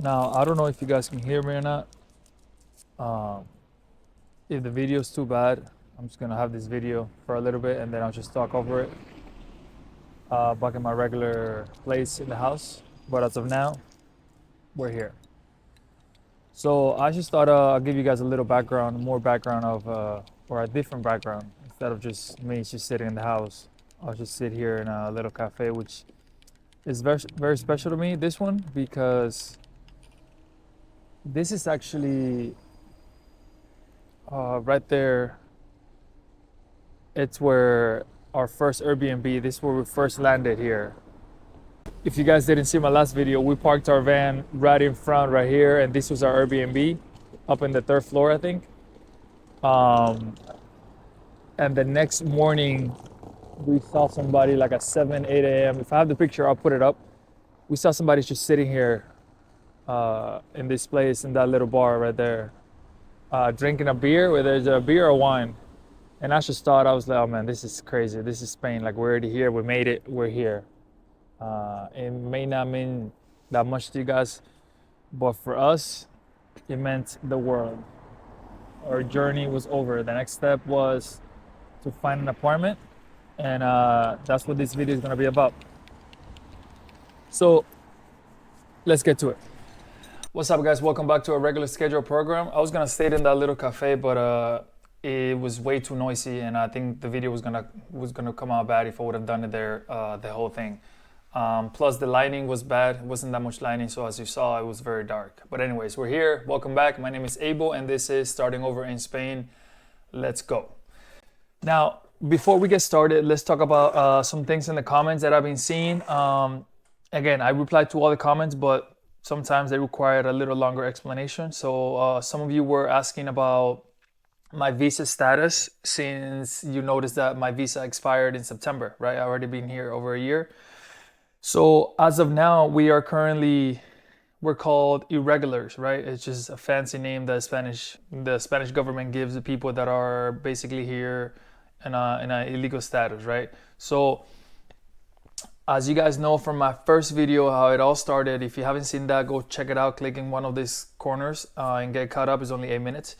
Now, I don't know if you guys can hear me or not. Um, if the video is too bad, I'm just gonna have this video for a little bit and then I'll just talk over it back in my regular place in the house. But as of now, we're here. So I just thought I'll give you guys a little background, more background of, or a different background instead of just me just sitting in the house. I'll just sit here in a little cafe, which is very, very special to me, this one, because this is actually right there. It's where our first Airbnb, this is where we first landed here. If you guys didn't see my last video, we parked our van right in front right here, and this was our Airbnb up in the third floor, I think. Um, and the next morning, we saw somebody like at 7, 8 a.m. If I have the picture, I'll put it up. We saw somebody just sitting here in this place, in that little bar right there, drinking a beer, whether it's a beer or wine. And I just thought, I was like, oh man, this is crazy. This is Spain. Like, we're already here. We made it. We're here. It may not mean that much to you guys, but for us, it meant the world. Our journey was over. The next step was to find an apartment, and that's what this video is going to be about. So let's get to it. What's up, guys? Welcome back to our regular schedule program. I was going to stay in that little cafe, but it was way too noisy, and I think the video was gonna come out bad if I would have done it there, the whole thing. Plus the lighting was bad. It wasn't that much lighting, so as you saw, it was very dark. But anyways, we're here. Welcome back. My name is Abel, and this is Starting Over in Spain. Let's go. Now, before we get started, let's talk about some things in the comments that I've been seeing. Again, I replied to all the comments, but sometimes they required a little longer explanation. So some of you were asking about my visa status, since you noticed that my visa expired in September, right? I already been here over a year. So as of now, we're called irregulars, right? It's just a fancy name that the Spanish government gives the people that are basically here in a illegal status, right? So as you guys know from my first video, how it all started, if you haven't seen that, go check it out. Click in one of these corners and get caught up. It's only 8 minutes.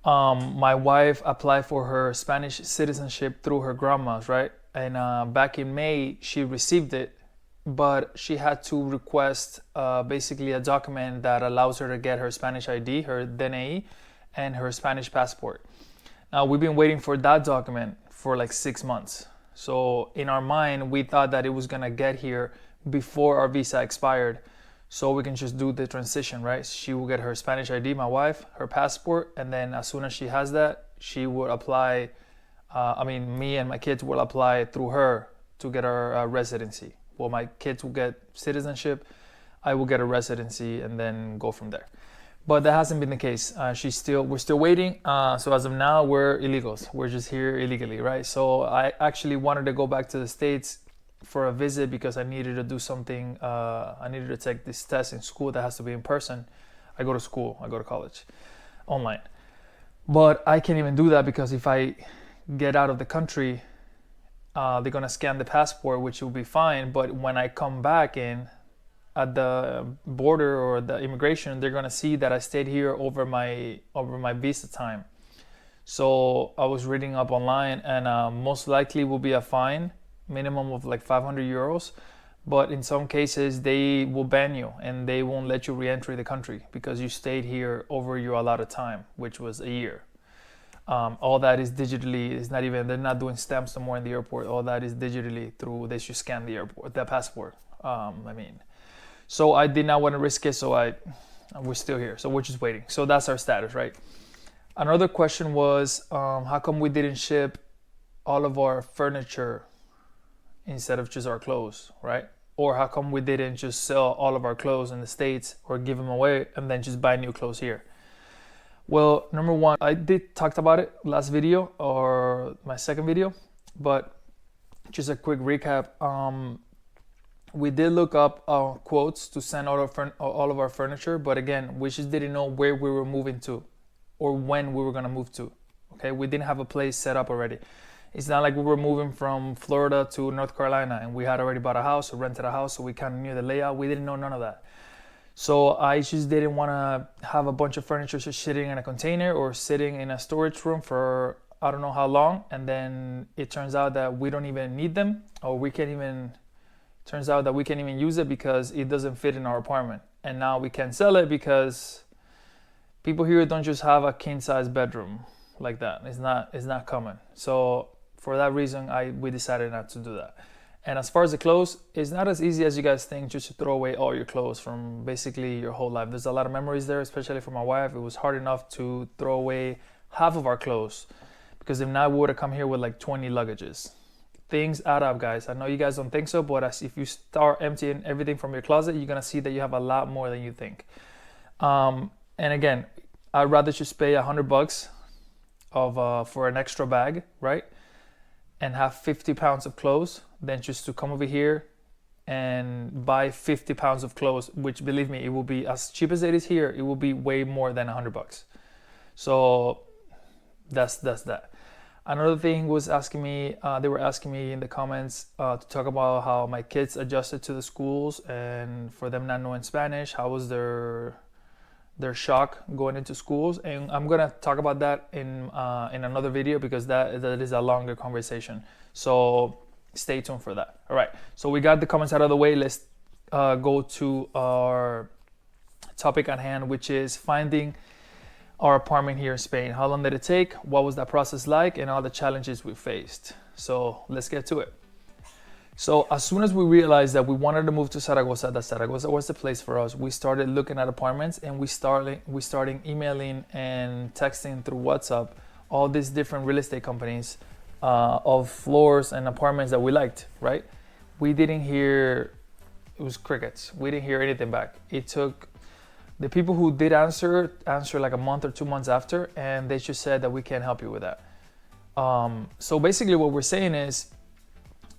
My wife applied for her Spanish citizenship through her grandma's, right? And back in May, she received it, but she had to request basically a document that allows her to get her Spanish ID, her DNI, and her Spanish passport. Now, we've been waiting for that document for like 6 months. So in our mind, we thought that it was gonna get here before our visa expired, so we can just do the transition, right? She will get her Spanish ID, my wife, her passport, and then as soon as she has that, she would apply, me and my kids will apply through her to get our residency. Well, my kids will get citizenship, I will get a residency, and then go from there. But that hasn't been the case. We're still waiting. So as of now, we're illegals. We're just here illegally, right? So I actually wanted to go back to the States for a visit because I needed to do something. I needed to take this test in school that has to be in person. I go to college online. But I can't even do that because if I get out of the country, they're gonna scan the passport, which will be fine. But when I come back in at the border or the immigration, they're gonna see that I stayed here over my visa time. So I was reading up online, and most likely will be a fine, minimum of like 500 euros. But in some cases, they will ban you and they won't let you re-enter the country because you stayed here over your allotted time, which was a year. All that is digitally. It's not even, they're not doing stamps no more in the airport. All that is digitally through, they should scan the passport. So I did not want to risk it, so we're still here. So we're just waiting. So that's our status, right? Another question was, how come we didn't ship all of our furniture instead of just our clothes, right? Or how come we didn't just sell all of our clothes in the States or give them away and then just buy new clothes here? Well, number one, I did talk about it last video or my second video, but just a quick recap. We did look up quotes to send all of our furniture, but again, we just didn't know where we were moving to or when we were gonna move to. Okay, we didn't have a place set up already. It's not like we were moving from Florida to North Carolina and we had already bought a house or rented a house, so we kind of knew the layout. We didn't know none of that. So I just didn't want to have a bunch of furniture just sitting in a container or sitting in a storage room for I don't know how long, and then it turns out that we don't even need them, or we can't even turns out that we can't even use it because it doesn't fit in our apartment. And now we can't sell it because people here don't just have a king size bedroom like that. It's not common. So for that reason, we decided not to do that. And as far as the clothes, it's not as easy as you guys think just to throw away all your clothes from basically your whole life. There's a lot of memories there, especially for my wife. It was hard enough to throw away half of our clothes because if not, we would have come here with like 20 luggages. Things add up, guys. I know you guys don't think so, but if you start emptying everything from your closet, you're gonna see that you have a lot more than you think. And again, I'd rather just pay $100 for an extra bag, right? And have 50 pounds of clothes than just to come over here and buy 50 pounds of clothes, which believe me, it will be as cheap as it is here. It will be way more than $100. So that's that. Another thing was they were asking me in the comments to talk about how my kids adjusted to the schools and for them not knowing Spanish, how was their shock going into schools, and I'm gonna talk about that in another video because that is a longer conversation. So stay tuned for that. All right. So we got the comments out of the way. Let's go to our topic at hand, which is finding our apartment here in Spain. How long did it take? What was that process like? And all the challenges we faced. So let's get to it. So as soon as we realized that we wanted to move to Zaragoza, that Zaragoza was the place for us, we started looking at apartments and we started emailing and texting through WhatsApp all these different real estate companies of floors and apartments that we liked, right? We didn't hear, it was crickets. We didn't hear anything back. It took, the people who did answer like a month or 2 months after, and they just said that we can't help you with that. So basically what we're saying is,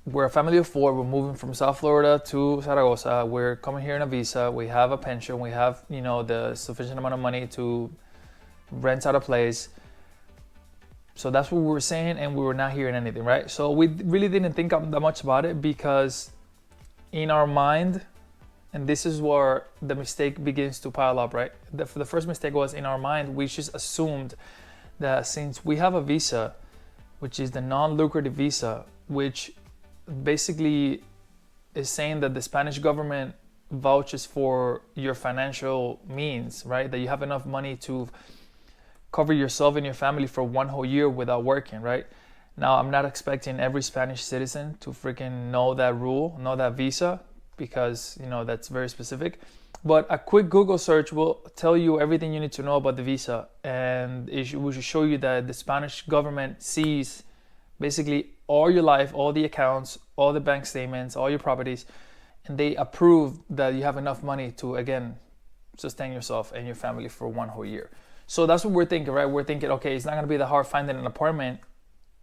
we're a family of 4. We're moving from South Florida to Zaragoza. We're coming here on a visa. We have a pension. We have, the sufficient amount of money to rent out a place. So that's what we were saying, and we were not hearing anything, right? So we really didn't think that much about it because in our mind, and this is where the mistake begins to pile up, right? The first mistake was in our mind, we just assumed that since we have a visa, which is the non-lucrative visa, which basically is saying that the Spanish government vouches for your financial means, right? That you have enough money to cover yourself and your family for 1 whole year without working, right? Now, I'm not expecting every Spanish citizen to freaking know that rule, know that visa, because, that's very specific. But a quick Google search will tell you everything you need to know about the visa. And it will show you that the Spanish government sees basically all your life, all the accounts, all the bank statements, all your properties, and they approve that you have enough money to, again, sustain yourself and your family for 1 whole year. So that's what we're thinking, right? We're thinking, okay, it's not going to be that hard finding an apartment,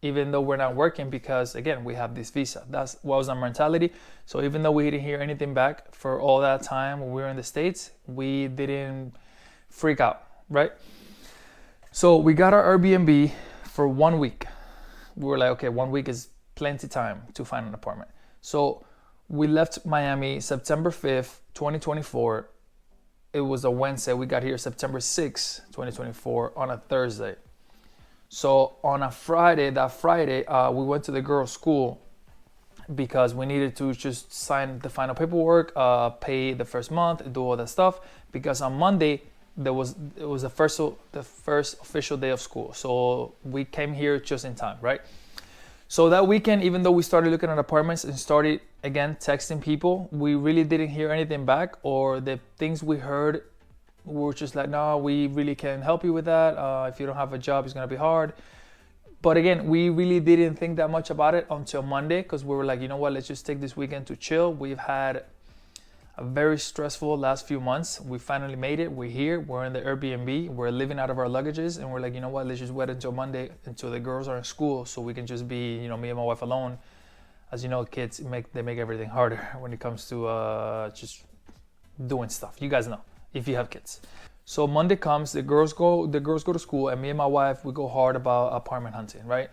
even though we're not working, because, again, we have this visa. That was our mentality. So even though we didn't hear anything back for all that time when we were in the States, we didn't freak out, right? So we got our Airbnb for 1 week. We were like, okay, 1 week is plenty time to find an apartment. So we left Miami September 5th, 2024. It was a Wednesday. We got here September 6th, 2024 on a Thursday. So on a Friday, we went to the girls' school because we needed to just sign the final paperwork, pay the first month, do all that stuff. Because on Monday, it was the first official day of school. So we came here just in time, right? So that weekend, even though we started looking at apartments and started again texting people, we really didn't hear anything back, or the things we heard, we were just like, no, we really can't help you with that. If you don't have a job, it's gonna be hard. But again, we really didn't think that much about it until Monday, because we were like, you know what, let's just take this weekend to chill. We've had a very stressful last few months. We finally made it. We're here. We're in the Airbnb. We're living out of our luggages, and we're like, you know what? Let's just wait until Monday, until the girls are in school, so we can just be, me and my wife alone. As you know, kids make everything harder when it comes to just doing stuff. You guys know if you have kids. So Monday comes, the girls go to school, and me and my wife, we go hard about apartment hunting, right?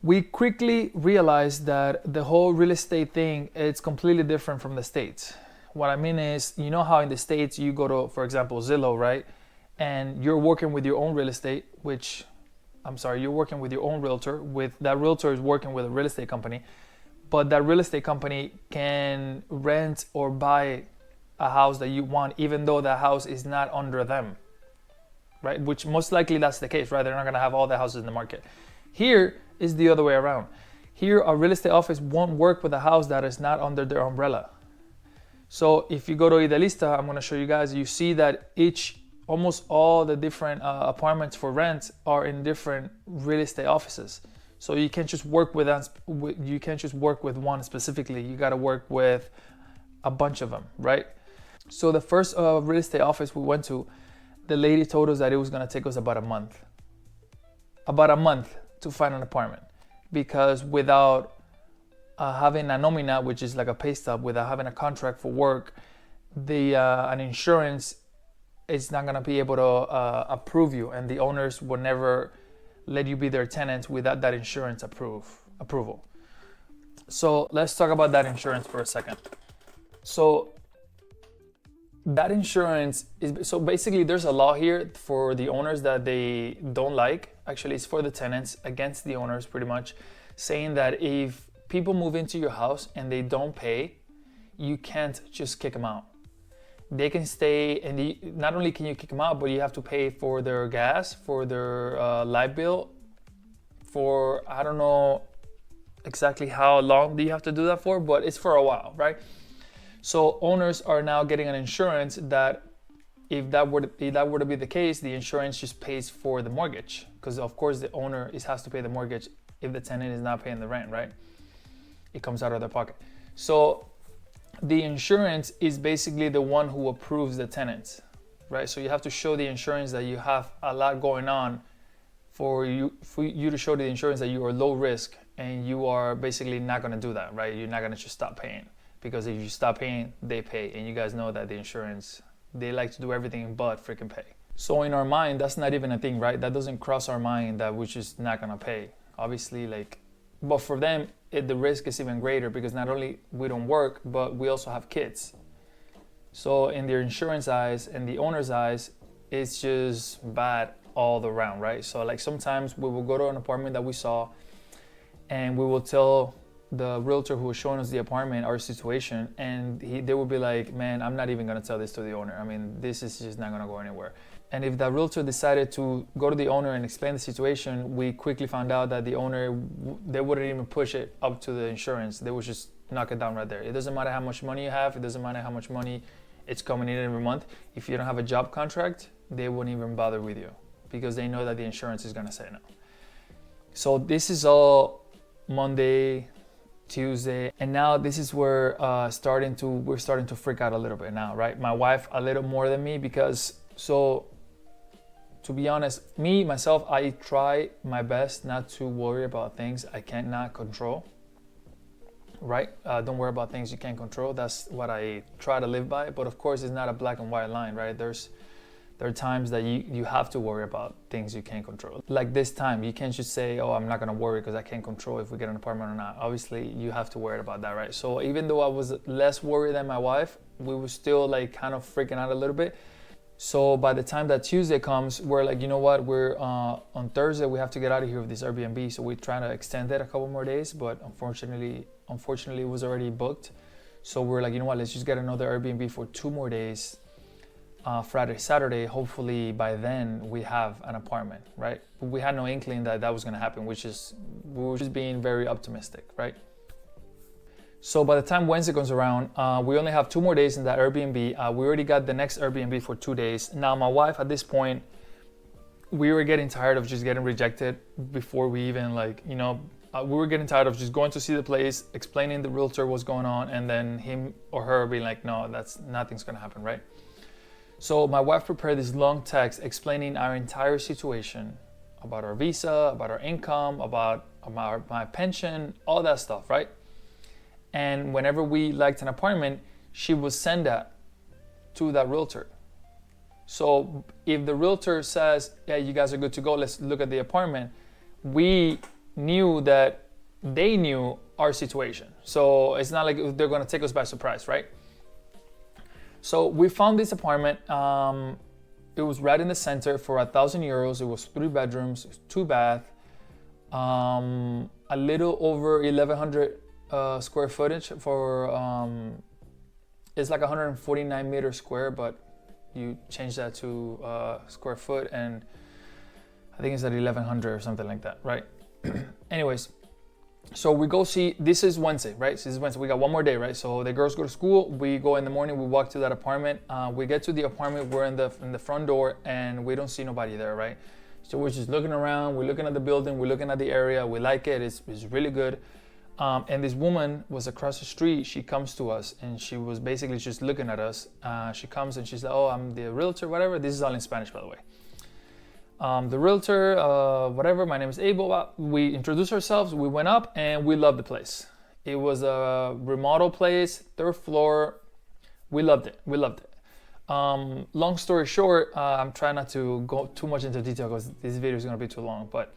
We quickly realized that the whole real estate thing, it's completely different from the States. What I mean is, you know how in the States you go to, for example, Zillow, right? And you're working with your own real estate, you're working with your own realtor. With that realtor is working with a real estate company, but that real estate company can rent or buy a house that you want, even though that house is not under them, right? Which most likely that's the case, right? They're not gonna have all the houses in the market. Here is the other way around. Here, a real estate office won't work with a house that is not under their umbrella. So if you go to Idealista, I'm gonna show you guys, you see that almost all the different apartments for rent are in different real estate offices. So you can't just work with one specifically. You got to work with a bunch of them, right? So the first real estate office we went to, the lady told us that it was going to take us about a month to find an apartment, because without having a nomina, which is like a pay stub, without having a contract for work, an insurance is not going to be able to approve you, and the owners will never let you be their tenant without that insurance approval. So let's talk about that insurance for a second. So that insurance is, so basically there's a law here for the owners that they don't like. Actually, it's for the tenants against the owners, pretty much, saying that if people move into your house and they don't pay, you can't just kick them out. They can stay, and not only can you kick them out, but you have to pay for their gas, for their light bill, for, I don't know exactly how long do you have to do that for, but it's for a while, right? So owners are now getting an insurance that if that were to be the case, the insurance just pays for the mortgage, because of course the owner has to pay the mortgage if the tenant is not paying the rent, right? It comes out of their pocket. So the insurance is basically the one who approves the tenants, right? So you have to show the insurance that you have a lot going on for you to show the insurance that you are low risk, and you are basically not going to do that, right? You're not going to just stop paying, because if you stop paying, they pay. And you guys know that the insurance, they like to do everything but freaking pay. So in our mind, that's not even a thing, right? That doesn't cross our mind that we're just not going to pay. Obviously, but for them, the risk is even greater, because not only we don't work, but we also have kids. So in their insurance eyes and the owner's eyes, it's just bad all around, right? So sometimes we will go to an apartment that we saw, and we will tell the realtor who was showing us the apartment our situation, and they would be like, man, I'm not even gonna tell this to the owner. I mean, this is just not gonna go anywhere. And if that realtor decided to go to the owner and explain the situation, we quickly found out that the owner, they wouldn't even push it up to the insurance. They would just knock it down right there. It doesn't matter how much money you have. It doesn't matter how much money it's coming in every month. If you don't have a job contract, they wouldn't even bother with you, because they know that the insurance is gonna say no. So this is all Monday, Tuesday, and now this is where we're starting to freak out a little bit now, right? My wife a little more than me, because to be honest, myself, I try my best not to worry about things I cannot control, right? Don't worry about things you can't control. That's what I try to live by. But of course, it's not a black and white line, right? There are times that you have to worry about things you can't control. Like this time, you can't just say, oh, I'm not gonna worry because I can't control if we get an apartment or not. Obviously, you have to worry about that, right? So even though I was less worried than my wife, we were still kind of freaking out a little bit. So by the time that Tuesday comes, we're like, you know what, we're on Thursday, we have to get out of here with this Airbnb. So we're trying to extend it a couple more days, but unfortunately it was already booked. So we're like, you know what, let's just get another Airbnb for 2 more days, Friday, Saturday. Hopefully by then we have an apartment, right? But we had no inkling that was gonna happen, we were just being very optimistic, right? So by the time Wednesday comes around, we only have 2 more days in that Airbnb. We already got the next Airbnb for 2 days. Now my wife, at this point, we were getting tired of just getting rejected before we even we were getting tired of just going to see the place, explaining the realtor what's going on, and then him or her being like, no, nothing's gonna happen, right? So my wife prepared this long text explaining our entire situation, about our visa, about our income, about my pension, all that stuff, right? And whenever we liked an apartment, she would send that to that realtor. So if the realtor says, yeah, you guys are good to go, let's look at the apartment, we knew that they knew our situation. So it's not like they're gonna take us by surprise, right? So we found this apartment. It was right in the center for €1,000. It was 3 bedrooms, 2 bath, a little over 1,100 square footage for, it's like 149 meters square, but you change that to square foot, and I think it's at 1,100 or something like that, right? Anyways, so we go see, this is Wednesday, right? This is Wednesday, we got one more day, right? So the girls go to school, we go in the morning, we walk to that apartment. We get to the apartment, we're in the front door, and we don't see nobody there, right? So we're just looking around, we're looking at the building, we're looking at the area, we like it, it's really good. And this woman was across the street. She comes to us, and she was basically just looking at us. She comes and she's like, oh, I'm the realtor, whatever. This is all in Spanish, by the way. The realtor, whatever, my name is Abel. We introduced ourselves, we went up, and we loved the place. It was a remodel place, 3rd floor. We loved it, long story short, I'm trying not to go too much into detail because this video is going to be too long, but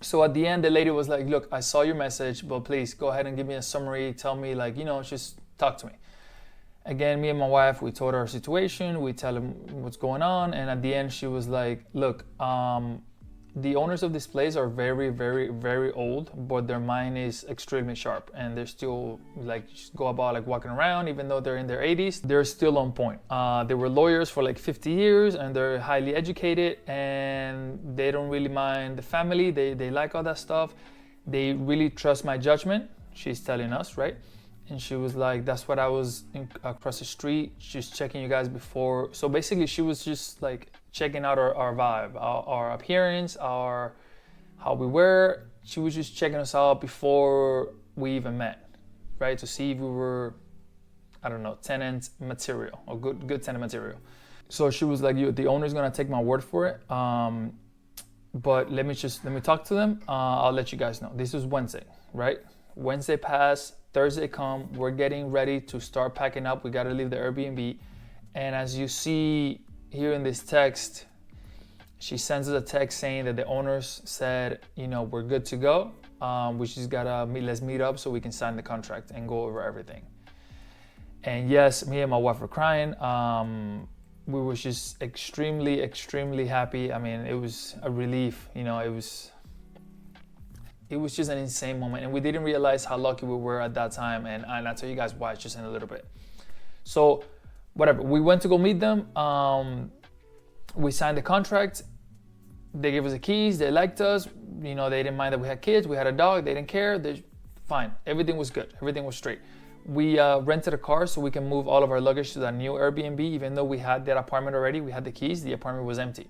so at the end, the lady was like, look, I saw your message, but please go ahead and give me a summary, tell me, like, just talk to me. Again, me and my wife, we told her our situation, we tell them what's going on, and at the end she was like, look, the owners of this place are very, very, very old, but their mind is extremely sharp, and they're still like go about like walking around, even though they're in their 80s, they're still on point. They were lawyers for like 50 years, and they're highly educated, and they don't really mind the family. They like all that stuff. They really trust my judgment, she's telling us, right? And she was like, that's what I was across the street, just checking you guys before. So basically she was just like checking out our vibe, our appearance, how we were. She was just checking us out before we even met, right? To see if we were, I don't know, tenant material or good tenant material. So she was like, the owner's gonna take my word for it. But let me talk to them. I'll let you guys know. This is Wednesday, right? Wednesday passed, Thursday come, we're getting ready to start packing up. We got to leave the Airbnb. And as you see here in this text, she sends us a text saying that the owners said, we're good to go. We just gotta let's meet up so we can sign the contract and go over everything. And yes, me and my wife were crying. We were just extremely, extremely happy. I mean, it was a relief, it was just an insane moment, and we didn't realize how lucky we were at that time, and I'll tell you guys why just in a little bit. So whatever, we went to go meet them. We signed the contract. They gave us the keys. They liked us. They didn't mind that we had kids. We had a dog. They didn't care. They're fine. Everything was good. Everything was straight. We rented a car so we can move all of our luggage to that new Airbnb. Even though we had that apartment already, we had the keys. The apartment was empty.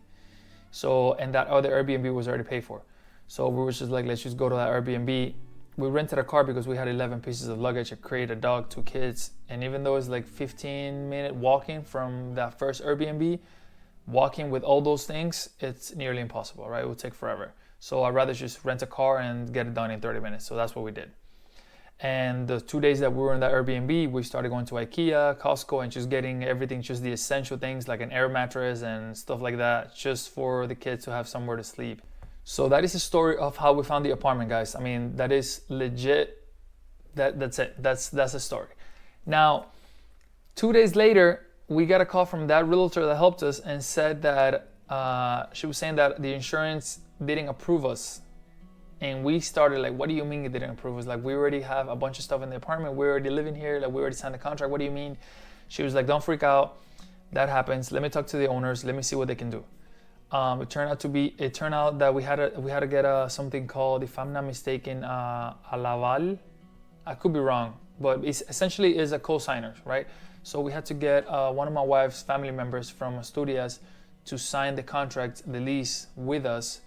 So, and that other Airbnb was already paid for. So we were just like, let's just go to that Airbnb. We rented a car because we had 11 pieces of luggage, a crate, a dog, 2 kids. And even though it's like 15-minute walking from that first Airbnb, walking with all those things, it's nearly impossible, right? It would take forever. So I'd rather just rent a car and get it done in 30 minutes. So that's what we did. And the 2 days that we were in that Airbnb, we started going to IKEA, Costco, and just getting everything, just the essential things like an air mattress and stuff like that, just for the kids to have somewhere to sleep. So that is the story of how we found the apartment, guys. I mean, that is legit. That's it. That's the story. Now, 2 days later, we got a call from that realtor that helped us and said that she was saying that the insurance didn't approve us. And we started like, what do you mean it didn't approve us? Like, we already have a bunch of stuff in the apartment. We're already living here. Like, we already signed the contract. What do you mean? She was like, don't freak out. That happens. Let me talk to the owners. Let me see what they can do. It turned out that we had to get something called, if I'm not mistaken, a laval. I could be wrong, but it essentially is a co-signer, right? So we had to get one of my wife's family members from Asturias to sign the contract, the lease with us,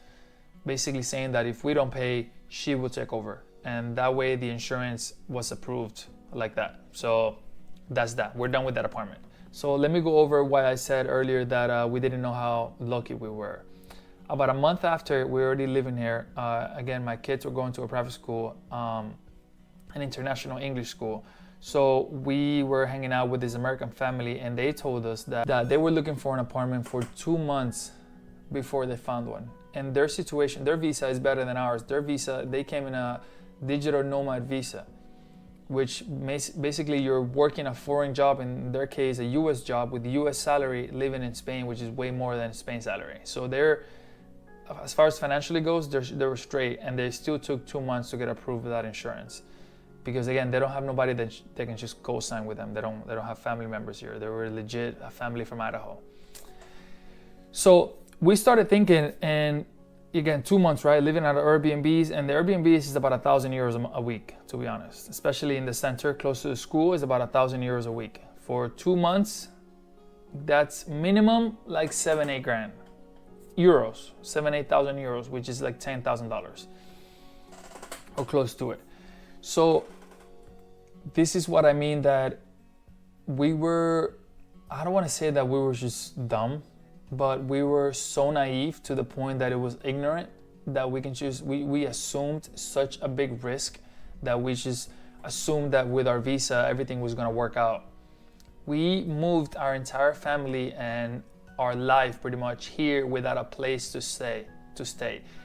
basically saying that if we don't pay, she will take over. And that way the insurance was approved like that. So that's that. We're done with that apartment. So let me go over why I said earlier that we didn't know how lucky we were. About a month after we were already living here, again, my kids were going to a private school, an international English school. So we were hanging out with this American family, and they told us that they were looking for an apartment for 2 months before they found one. And their situation, their visa is better than ours. Their visa, they came in a digital nomad visa. which basically you're working a foreign job, in their case a US job with US salary, living in Spain, which is way more than Spain salary. So they're, as far as financially goes, they were straight, and they still took 2 months to get approved without insurance. Because again, they don't have nobody that they can just co-sign with them. They don't have family members here. They were legit a family from Idaho. So we started thinking, and again, 2 months, right? Living at Airbnbs, and the Airbnbs is about 1,000 euros a week, to be honest. Especially in the center, close to the school, is about 1,000 euros a week. For 2 months, that's minimum like 7-8 grand euros, 7,000-8,000 euros, which is like $10,000 or close to it. So this is what I mean, that we were, I don't want to say that we were just dumb, but we were so naive to the point that it was ignorant, that we can choose, we assumed such a big risk that we just assumed that with our visa everything was going to work out. We moved our entire family and our life pretty much here without a place to stay.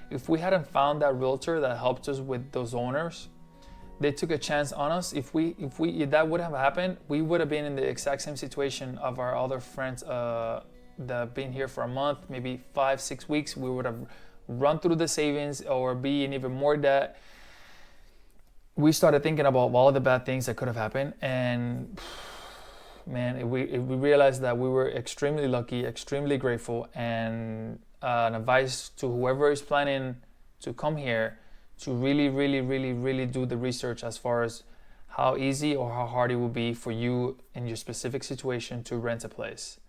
If we hadn't found that realtor that helped us with those owners, they took a chance on us. If that would have happened, we would have been in the exact same situation of our other friends that been here for a month, maybe 5-6 weeks. We would have run through the savings or be in even more debt. We started thinking about all the bad things that could have happened, and man, we realized that we were extremely lucky, extremely grateful, and an advice to whoever is planning to come here to really do the research as far as how easy or how hard it will be for you in your specific situation to rent a place.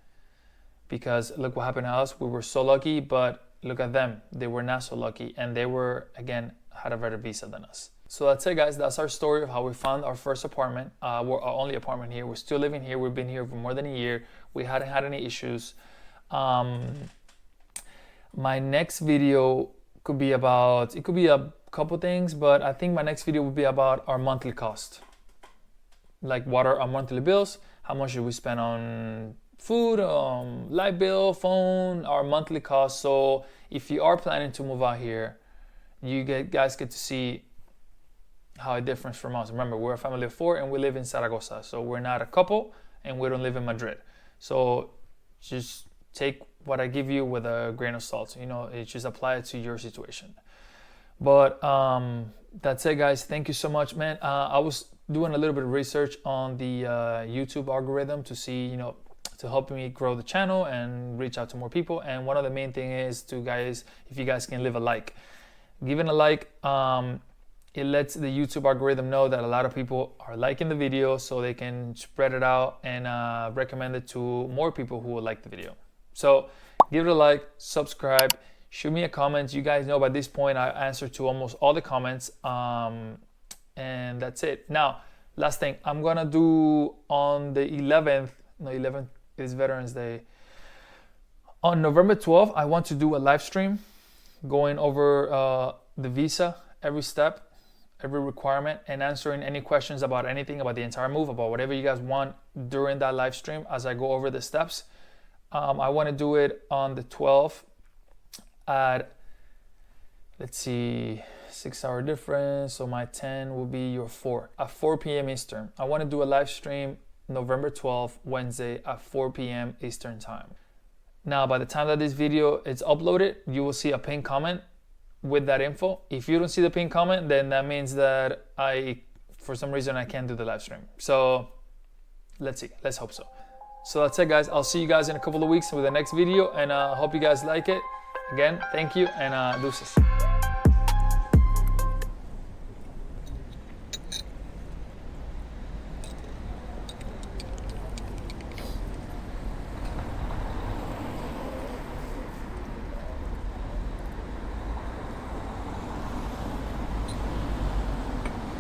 Because look what happened to us. We were so lucky, but look at them. They were not so lucky, and they were, again, had a better visa than us. So that's it, guys. That's our story of how we found our first apartment, our only apartment here. We're still living here. We've been here for more than a year. We hadn't had any issues. My next video could be about, it could be a couple things, but I think my next video will be about our monthly cost. Like, what are our monthly bills? How much should we spend on food, light bill, phone, our monthly cost. So if you are planning to move out here, you guys get to see how it differs from us. Remember, we're a family of 4 and we live in Zaragoza. So we're not a couple and we don't live in Madrid. So just take what I give you with a grain of salt. You know, it just apply it to your situation. But that's it, guys. Thank you so much, man. I was doing a little bit of research on the YouTube algorithm to see, you know, to help me grow the channel and reach out to more people. And one of the main thing is to, guys, if you guys can leave a like. Giving a like, it lets the YouTube algorithm know that a lot of people are liking the video, so they can spread it out and recommend it to more people who would like the video. So give it a like, subscribe, shoot me a comment. You guys know by this point I answer to almost all the comments, and that's it. Now, last thing, I'm gonna do on the 11th is Veterans Day. On November 12th, I want to do a live stream going over the visa, every step, every requirement, and answering any questions about anything, about the entire move, about whatever you guys want during that live stream as I go over the steps. I want to do it on the 12th at, let's see, 6-hour difference, so my 10 will be your 4, at 4 p.m. Eastern. I want to do a live stream November 12th, Wednesday at 4 p.m. Eastern time. Now, by the time that this video is uploaded, you will see a pinned comment with that info. If you don't see the pinned comment, then that means that for some reason, I can't do the live stream. So let's see, let's hope so. So that's it, guys. I'll see you guys in a couple of weeks with the next video, and I hope you guys like it. Again, thank you, and deuces.